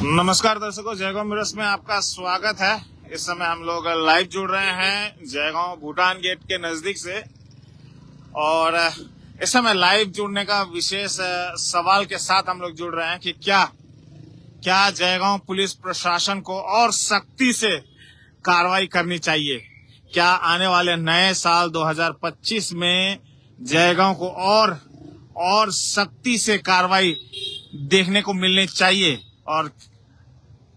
नमस्कार दर्शकों, जयगांव मिरस में आपका स्वागत है। इस समय हम लोग लाइव जुड़ रहे हैं जयगांव भूटान गेट के नजदीक से। और इस समय लाइव जुड़ने का विशेष सवाल के साथ हम लोग जुड़ रहे हैं कि क्या जयगांव पुलिस प्रशासन को और सख्ती से कार्रवाई करनी चाहिए। क्या आने वाले नए साल 2025 में जयगांव को और सख्ती से कार्रवाई देखने को मिलनी चाहिए। और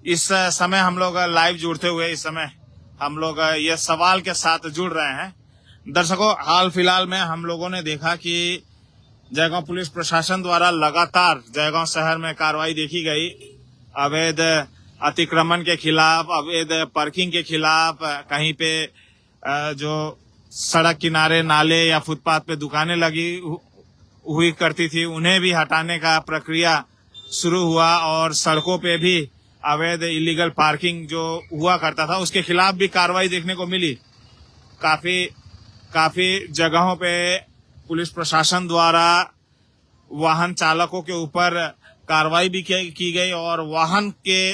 इस समय हम लोग लाइव जुड़ते हुए इस समय हम लोग ये सवाल के साथ जुड़ रहे हैं। दर्शकों, हाल फिलहाल में हम लोगों ने देखा कि जयगांव पुलिस प्रशासन द्वारा लगातार जयगांव शहर में कार्रवाई देखी गई। अवैध अतिक्रमण के खिलाफ, अवैध पार्किंग के खिलाफ, कहीं पे जो सड़क किनारे नाले या फुटपाथ पे दुकानें लगी हुई करती थी, उन्हें भी हटाने का प्रक्रिया शुरू हुआ। और सड़कों पे भी अवैध इलीगल पार्किंग जो हुआ करता था, उसके खिलाफ भी कार्रवाई देखने को मिली। काफी जगहों पे पुलिस प्रशासन द्वारा वाहन चालकों के ऊपर कार्रवाई भी की गई। और वाहन के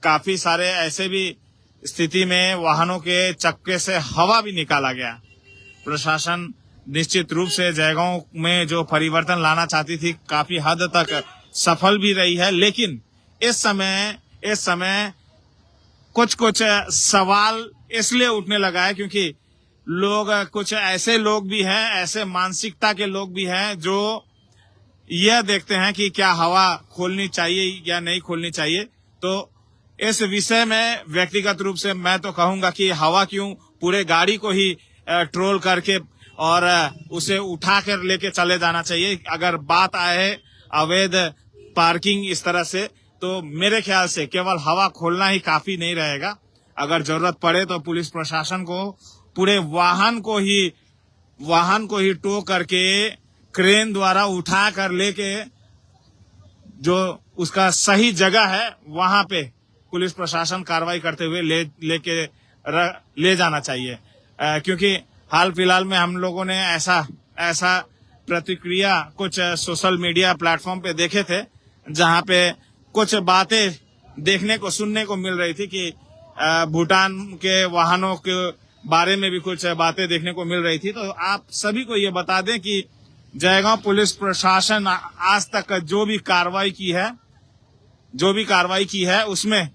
काफी सारे ऐसे भी स्थिति में वाहनों के चक्के से हवा भी निकाला गया। प्रशासन निश्चित रूप से जयगांव में जो परिवर्तन लाना चाहती थी, काफी हद तक सफल भी रही है। लेकिन इस समय कुछ सवाल इसलिए उठने लगा है क्योंकि कुछ ऐसे लोग भी हैं, ऐसे मानसिकता के लोग भी हैं जो यह देखते हैं कि क्या हवा खोलनी चाहिए या नहीं खोलनी चाहिए। तो इस विषय में व्यक्तिगत रूप से मैं तो कहूंगा कि हवा क्यों, पूरे गाड़ी को ही ट्रोल करके और उसे उठा कर लेके चले जाना चाहिए। अगर बात आए अवैध पार्किंग इस तरह से, तो मेरे ख्याल से केवल हवा खोलना ही काफी नहीं रहेगा। अगर जरूरत पड़े तो पुलिस प्रशासन को पूरे वाहन को ही टो करके क्रेन द्वारा उठा कर लेके जो उसका सही जगह है वहां पे पुलिस प्रशासन कार्रवाई करते हुए ले जाना चाहिए। क्योंकि हाल फिलहाल में हम लोगों ने ऐसा प्रतिक्रिया कुछ सोशल मीडिया प्लेटफॉर्म पे देखे थे, जहां पे कुछ बातें देखने को सुनने को मिल रही थी कि भूटान के वाहनों के बारे में भी कुछ बातें देखने को मिल रही थी। तो आप सभी को ये बता दें कि जयगांव पुलिस प्रशासन आज तक जो भी कार्रवाई की है उसमें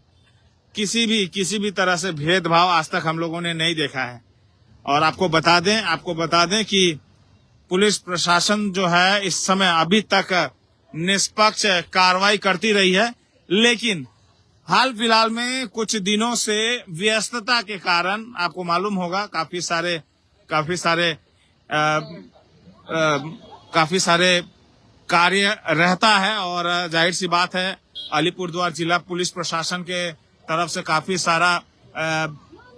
किसी भी तरह से भेदभाव आज तक हम लोगों ने नहीं देखा है। और आपको बता दें कि पुलिस प्रशासन जो है इस समय अभी तक निष्पक्ष कार्रवाई करती रही है। लेकिन हाल फिलहाल में कुछ दिनों से व्यस्तता के कारण आपको मालूम होगा काफी सारे कार्य रहता है। और जाहिर सी बात है, अलीपुरद्वार जिला पुलिस प्रशासन के तरफ से काफी सारा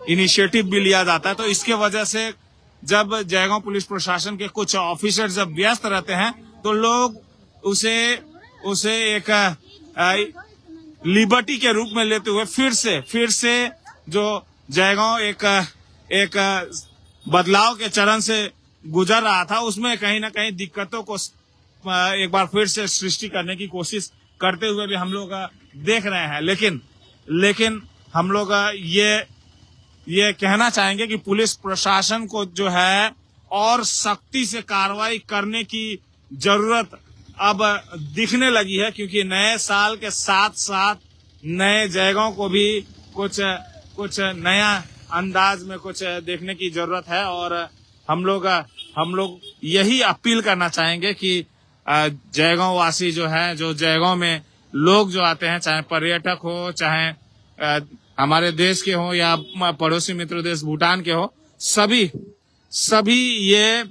इनिशिएटिव भी लिया जाता है। तो इसके वजह से जब जयगांव पुलिस प्रशासन के कुछ ऑफिसर जब व्यस्त रहते हैं तो लोग उसे एक लिबर्टी के रूप में लेते हुए फिर से जो जयगांव एक बदलाव के चरण से गुजर रहा था, उसमें कहीं ना कहीं दिक्कतों को एक बार फिर से सृष्टि करने की कोशिश करते हुए भी हम लोग देख रहे हैं। लेकिन हम लोग ये कहना चाहेंगे कि पुलिस प्रशासन को जो है और सख्ती से कार्रवाई करने की जरूरत अब दिखने लगी है। क्योंकि नए साल के साथ साथ नए जयगांव को भी कुछ नया अंदाज में कुछ देखने की जरूरत है। और हम लोग यही अपील करना चाहेंगे कि जयगांव वासी जो है, जो जयगांव में लोग जो आते हैं, चाहे पर्यटक हो, चाहे हमारे देश के हो या पड़ोसी मित्र देश भूटान के हो, सभी ये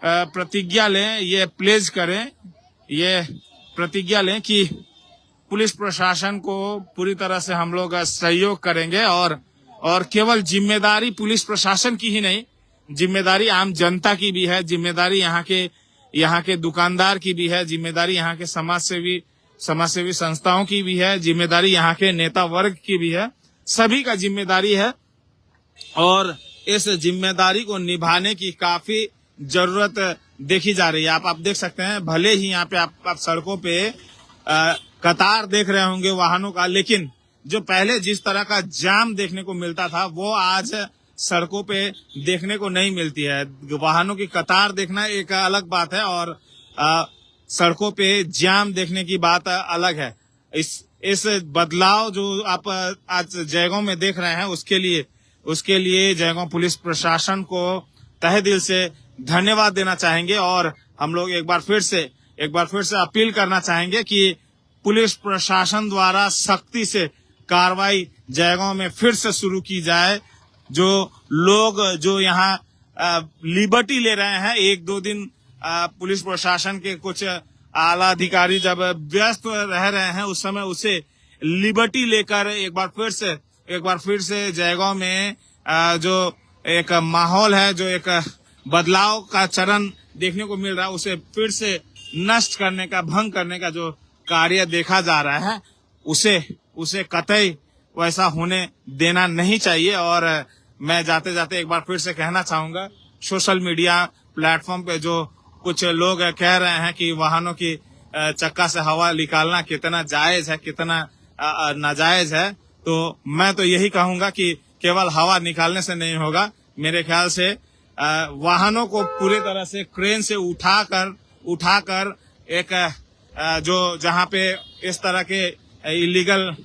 प्रतिज्ञा लें, ये प्लेज करें, ये प्रतिज्ञा लें कि पुलिस प्रशासन को पूरी तरह से हम लोग सहयोग करेंगे। और केवल जिम्मेदारी पुलिस प्रशासन की ही नहीं, जिम्मेदारी आम जनता की भी है, जिम्मेदारी यहाँ के दुकानदार की भी है, जिम्मेदारी यहाँ के समाजसेवी संस्थाओं की भी है, जिम्मेदारी यहाँ के नेता वर्ग की भी है। सभी का जिम्मेदारी है और इस जिम्मेदारी को निभाने की काफी जरूरत देखी जा रही है। आप देख सकते हैं, भले ही यहाँ पे आप सड़कों पे कतार देख रहे होंगे वाहनों का, लेकिन जो पहले जिस तरह का जाम देखने को मिलता था वो आज सड़कों पे देखने को नहीं मिलती है। वाहनों की कतार देखना एक अलग बात है और सड़कों पे जाम देखने की बात अलग है। इस बदलाव जो आप आज जयगांव में देख रहे हैं उसके लिए जयगांव पुलिस प्रशासन को तहे दिल से धन्यवाद देना चाहेंगे और हम लोग एक बार फिर से अपील करना चाहेंगे कि पुलिस प्रशासन द्वारा सख्ती से कार्रवाई जयगांव में फिर से शुरू की जाए। जो लोग जो यहाँ लिबर्टी ले रहे हैं, एक दो दिन पुलिस प्रशासन के कुछ आला अधिकारी जब व्यस्त रह रहे हैं उस समय उसे लिबर्टी लेकर एक बार फिर से जयगांव में जो एक माहौल है, जो एक बदलाव का चरण देखने को मिल रहा है, उसे फिर से नष्ट करने का, भंग करने का जो कार्य देखा जा रहा है उसे कतई वैसा होने देना नहीं चाहिए। और मैं जाते जाते एक बार फिर से कहना चाहूंगा, सोशल मीडिया प्लेटफॉर्म पे जो कुछ लोग कह रहे हैं कि वाहनों की चक्का से हवा निकालना कितना जायज है, कितना नाजायज है, तो मैं तो यही कहूंगा कि केवल हवा निकालने से नहीं होगा। मेरे ख्याल से वाहनों को पूरी तरह से क्रेन से उठाकर एक जो जहां पे इस तरह के इलीगल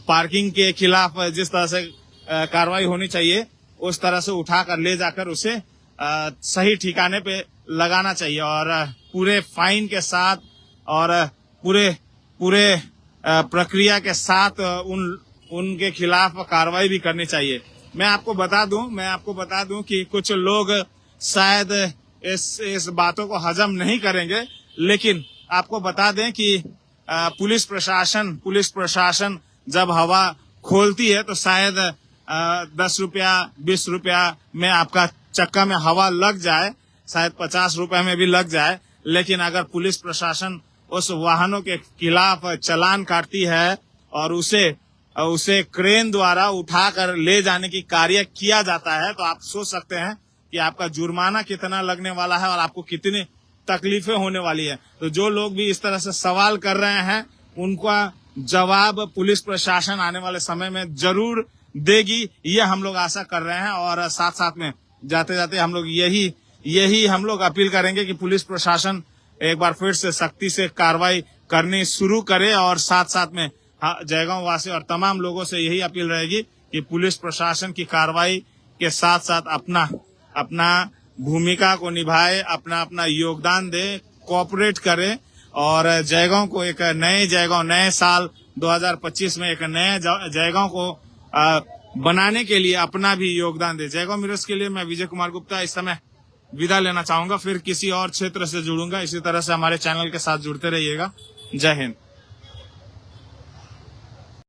पार्किंग के खिलाफ जिस तरह से कार्रवाई होनी चाहिए उस तरह से उठाकर ले जाकर उसे सही ठिकाने पे लगाना चाहिए और पूरे फाइन के साथ और पूरे प्रक्रिया के साथ उनके खिलाफ कार्रवाई भी करनी चाहिए। मैं आपको बता दूं कि कुछ लोग शायद इस बातों को हजम नहीं करेंगे, लेकिन आपको बता दें कि पुलिस प्रशासन जब हवा खोलती है तो शायद 10 रुपया 20 रुपया में आपका चक्का में हवा लग जाए, शायद 50 रुपए में भी लग जाए, लेकिन अगर पुलिस प्रशासन उस वाहनों के खिलाफ चालान काटती है और उसे क्रेन द्वारा उठाकर ले जाने की कार्य किया जाता है तो आप सोच सकते हैं कि आपका जुर्माना कितना लगने वाला है और आपको कितनी तकलीफें होने वाली है। तो जो लोग भी इस तरह से सवाल कर रहे हैं उनका जवाब पुलिस प्रशासन आने वाले समय में जरूर देगी, ये हम लोग आशा कर रहे हैं। और साथ साथ में जाते जाते हम लोग यही हम लोग अपील करेंगे कि पुलिस प्रशासन एक बार फिर से सख्ती से कार्रवाई करनी शुरू करे और साथ साथ में जयगांव वासी और तमाम लोगों से यही अपील रहेगी कि पुलिस प्रशासन की कार्रवाई के साथ साथ अपना भूमिका को निभाए, अपना योगदान दे, कोऑपरेट करे और जयगांव को एक नए साल 2025 में एक नए जयगांव को बनाने के लिए अपना भी योगदान दे। जयगांव मिरर्स के लिए मैं विजय कुमार गुप्ता इस समय विदा लेना चाहूंगा, फिर किसी और क्षेत्र से जुड़ूंगा। इसी तरह से हमारे चैनल के साथ जुड़ते रहिएगा। जय हिंद।